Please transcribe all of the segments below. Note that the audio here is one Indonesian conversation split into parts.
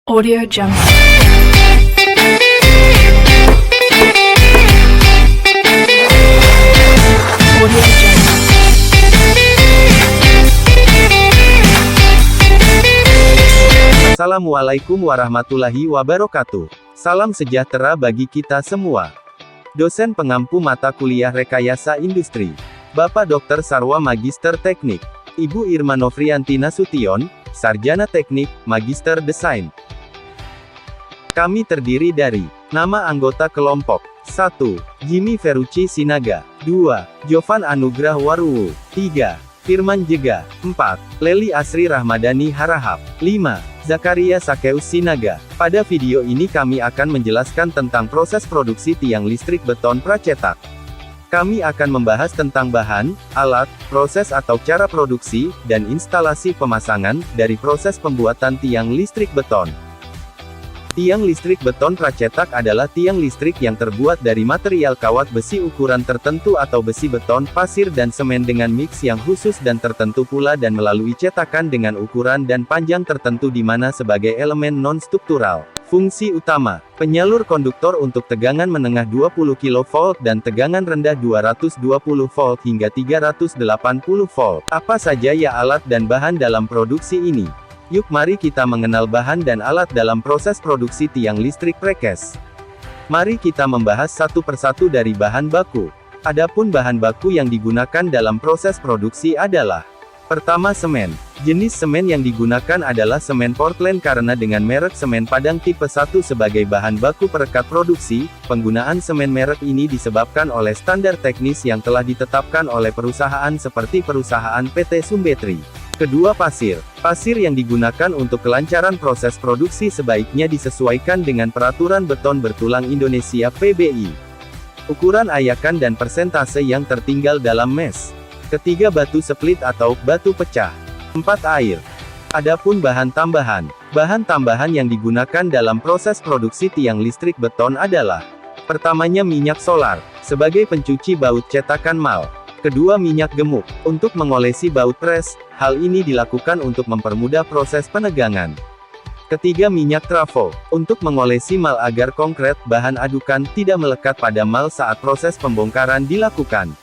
Audio Jungle. Audio Jungle. Assalamualaikum warahmatullahi wabarakatuh. Salam sejahtera bagi kita semua. Dosen pengampu mata kuliah Rekayasa Industri, Bapak Dr. Sarwa Magister Teknik, Ibu Irma Nofrianti Nasution, Sarjana Teknik, Magister Desain. Kami terdiri dari nama anggota kelompok 1. Jimmy Ferrucci Sinaga 2. Jovan Anugrah Waruwu 3. Firman Jega 4. Leli Asri Rahmadani Harahap 5. Zakaria Sakeus Sinaga. Pada video ini kami akan menjelaskan tentang proses produksi tiang listrik beton pracetak. Kami akan membahas tentang bahan, alat, proses atau cara produksi, dan instalasi pemasangan, dari proses pembuatan tiang listrik beton. Tiang listrik beton pracetak adalah tiang listrik yang terbuat dari material kawat besi ukuran tertentu atau besi beton, pasir dan semen dengan mix yang khusus dan tertentu pula dan melalui cetakan dengan ukuran dan panjang tertentu di mana sebagai elemen non-struktural. Fungsi utama, penyalur konduktor untuk tegangan menengah 20 kV dan tegangan rendah 220 volt hingga 380 volt. Apa saja ya alat dan bahan dalam produksi ini? Yuk mari kita mengenal bahan dan alat dalam proses produksi tiang listrik precast. Mari kita membahas satu persatu dari bahan baku. Adapun bahan baku yang digunakan dalam proses produksi adalah: pertama, semen. Jenis semen yang digunakan adalah semen Portland karena dengan merek semen Padang tipe 1 sebagai bahan baku perekat produksi. Penggunaan semen merek ini disebabkan oleh standar teknis yang telah ditetapkan oleh perusahaan seperti perusahaan PT Sumbetri. Kedua, pasir. Pasir yang digunakan untuk kelancaran proses produksi sebaiknya disesuaikan dengan Peraturan Beton Bertulang Indonesia (PBI). Ukuran ayakan dan persentase yang tertinggal dalam mes. Ketiga, batu split atau batu pecah. 4, air. Adapun bahan tambahan. Bahan tambahan yang digunakan dalam proses produksi tiang listrik beton adalah: pertamanya, minyak solar, sebagai pencuci baut cetakan mal. Kedua, minyak gemuk, untuk mengolesi baut pres. Hal ini dilakukan untuk mempermudah proses penegangan. Ketiga, minyak trafo, untuk mengolesi mal agar konkret, bahan adukan, tidak melekat pada mal saat proses pembongkaran dilakukan.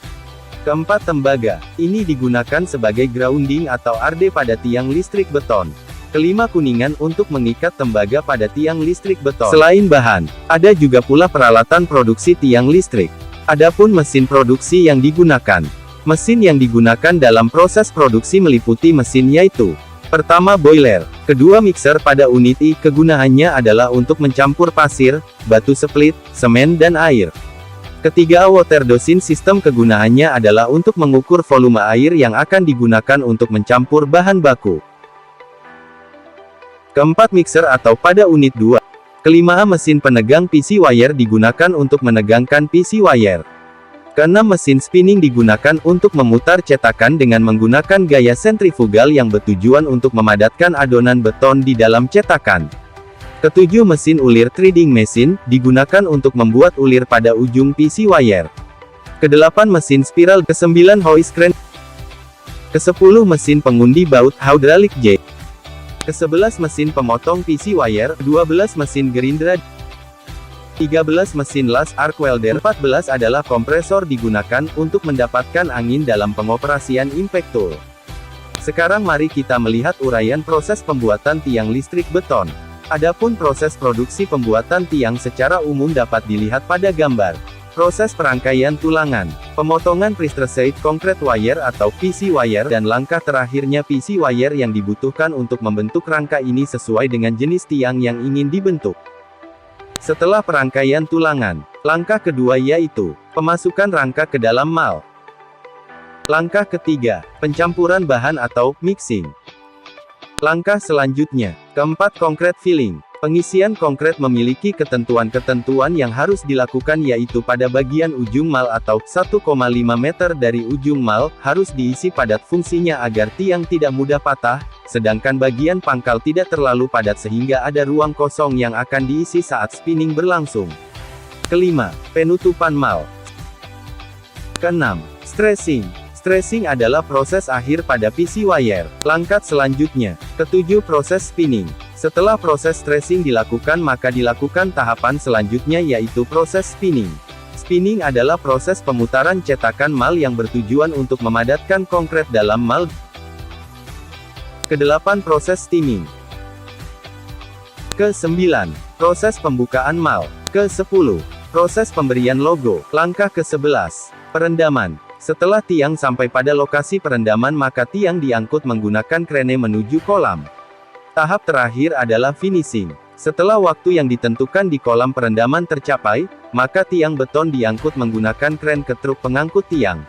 Keempat, tembaga. Ini digunakan sebagai grounding atau arde pada tiang listrik beton. Kelima, kuningan, untuk mengikat tembaga pada tiang listrik beton. Selain bahan, ada juga pula peralatan produksi tiang listrik. Adapun mesin produksi yang digunakan. Mesin yang digunakan dalam proses produksi meliputi mesin yaitu: pertama, boiler. Kedua, mixer pada unit I. Kegunaannya adalah untuk mencampur pasir, batu split, semen dan air. Ketiga, water dosing system. Kegunaannya adalah untuk mengukur volume air yang akan digunakan untuk mencampur bahan baku. Keempat, mixer atau pada unit 2. Kelima, mesin penegang PC wire digunakan untuk menegangkan PC wire. Keenam, mesin spinning digunakan untuk memutar cetakan dengan menggunakan gaya sentrifugal yang bertujuan untuk memadatkan adonan beton di dalam cetakan. Ketujuh, mesin ulir threading machine, digunakan untuk membuat ulir pada ujung PC wire. Kedelapan, mesin spiral. Kesembilan, hoist crane. Kesepuluh, mesin pengundi baut, hydraulic jet. Ke-11, mesin pemotong PC wire. 12, mesin gerindra. 13, mesin las arc welder. 14 adalah kompresor digunakan untuk mendapatkan angin dalam pengoperasian impact tool. Sekarang mari kita melihat uraian proses pembuatan tiang listrik beton. Adapun proses produksi pembuatan tiang secara umum dapat dilihat pada gambar. Proses perangkaian tulangan, pemotongan prestressed concrete wire atau PC wire, dan langkah terakhirnya PC wire yang dibutuhkan untuk membentuk rangka ini sesuai dengan jenis tiang yang ingin dibentuk. Setelah perangkaian tulangan, langkah kedua yaitu pemasukan rangka ke dalam mal. Langkah ketiga, pencampuran bahan atau mixing. Langkah selanjutnya, keempat, concrete filling. Pengisian konkret memiliki ketentuan-ketentuan yang harus dilakukan yaitu pada bagian ujung mal atau 1,5 meter dari ujung mal, harus diisi padat fungsinya agar tiang tidak mudah patah, sedangkan bagian pangkal tidak terlalu padat sehingga ada ruang kosong yang akan diisi saat spinning berlangsung. Kelima, penutupan mal. Keenam, stressing. Stressing adalah proses akhir pada PC wire. Langkah selanjutnya. Ketujuh, proses spinning. Setelah proses tracing dilakukan maka dilakukan tahapan selanjutnya yaitu proses spinning. Spinning adalah proses pemutaran cetakan mal yang bertujuan untuk memadatkan konkret dalam mal. Kedelapan, proses steaming. Ke-9, proses pembukaan mal. Ke-10, proses pemberian logo. Langkah ke-11, perendaman. Setelah tiang sampai pada lokasi perendaman maka tiang diangkut menggunakan krene menuju kolam. Tahap terakhir adalah finishing. Setelah waktu yang ditentukan di kolam perendaman tercapai, maka tiang beton diangkut menggunakan kren ke truk pengangkut tiang.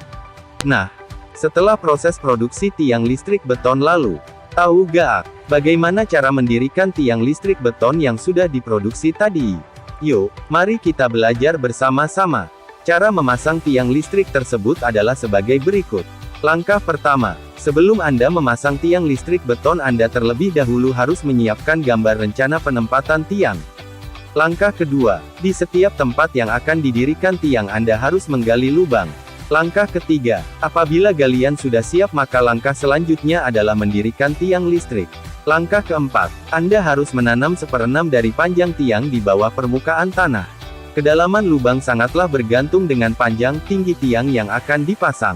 Nah, setelah proses produksi tiang listrik beton lalu, tahu gak, bagaimana cara mendirikan tiang listrik beton yang sudah diproduksi tadi? Yuk, mari kita belajar bersama-sama. Cara memasang tiang listrik tersebut adalah sebagai berikut. Langkah pertama, sebelum Anda memasang tiang listrik beton Anda terlebih dahulu harus menyiapkan gambar rencana penempatan tiang. Langkah kedua, di setiap tempat yang akan didirikan tiang Anda harus menggali lubang. Langkah ketiga, apabila galian sudah siap maka langkah selanjutnya adalah mendirikan tiang listrik. Langkah keempat, Anda harus menanam 1/6 dari panjang tiang di bawah permukaan tanah. Kedalaman lubang sangatlah bergantung dengan panjang tinggi tiang yang akan dipasang.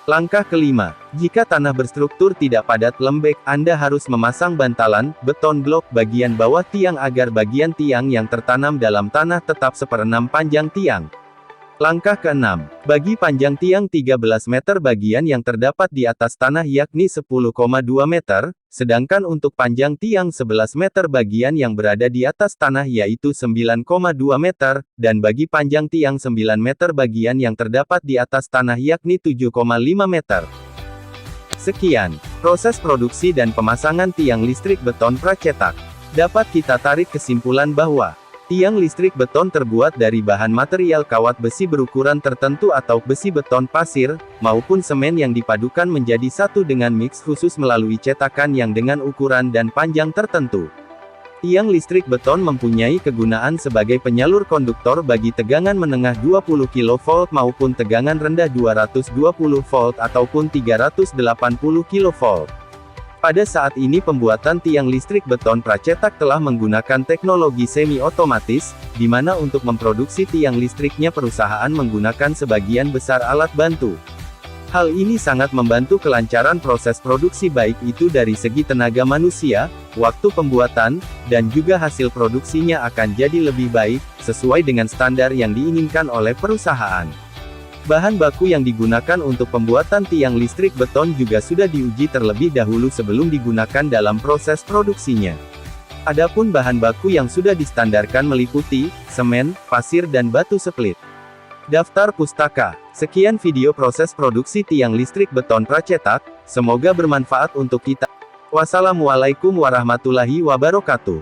Langkah kelima, jika tanah berstruktur tidak padat lembek, Anda harus memasang bantalan, beton blok bagian bawah tiang agar bagian tiang yang tertanam dalam tanah tetap 1/6 panjang tiang. Langkah keenam, bagi panjang tiang 13 meter bagian yang terdapat di atas tanah yakni 10,2 meter, sedangkan untuk panjang tiang 11 meter bagian yang berada di atas tanah yaitu 9,2 meter, dan bagi panjang tiang 9 meter bagian yang terdapat di atas tanah yakni 7,5 meter. Sekian, proses produksi dan pemasangan tiang listrik beton pracetak. Dapat kita tarik kesimpulan bahwa tiang listrik beton terbuat dari bahan material kawat besi berukuran tertentu atau besi beton pasir, maupun semen yang dipadukan menjadi satu dengan mix khusus melalui cetakan yang dengan ukuran dan panjang tertentu. Tiang listrik beton mempunyai kegunaan sebagai penyalur konduktor bagi tegangan menengah 20 kV maupun tegangan rendah 220 volt ataupun 380 kV. Pada saat ini pembuatan tiang listrik beton pracetak telah menggunakan teknologi semi-otomatis, di mana untuk memproduksi tiang listriknya perusahaan menggunakan sebagian besar alat bantu. Hal ini sangat membantu kelancaran proses produksi baik itu dari segi tenaga manusia, waktu pembuatan, dan juga hasil produksinya akan jadi lebih baik, sesuai dengan standar yang diinginkan oleh perusahaan. Bahan baku yang digunakan untuk pembuatan tiang listrik beton juga sudah diuji terlebih dahulu sebelum digunakan dalam proses produksinya. Adapun bahan baku yang sudah distandarkan meliputi semen, pasir dan batu split. Daftar pustaka. Sekian video proses produksi tiang listrik beton pracetak, semoga bermanfaat untuk kita. Wassalamualaikum warahmatullahi wabarakatuh.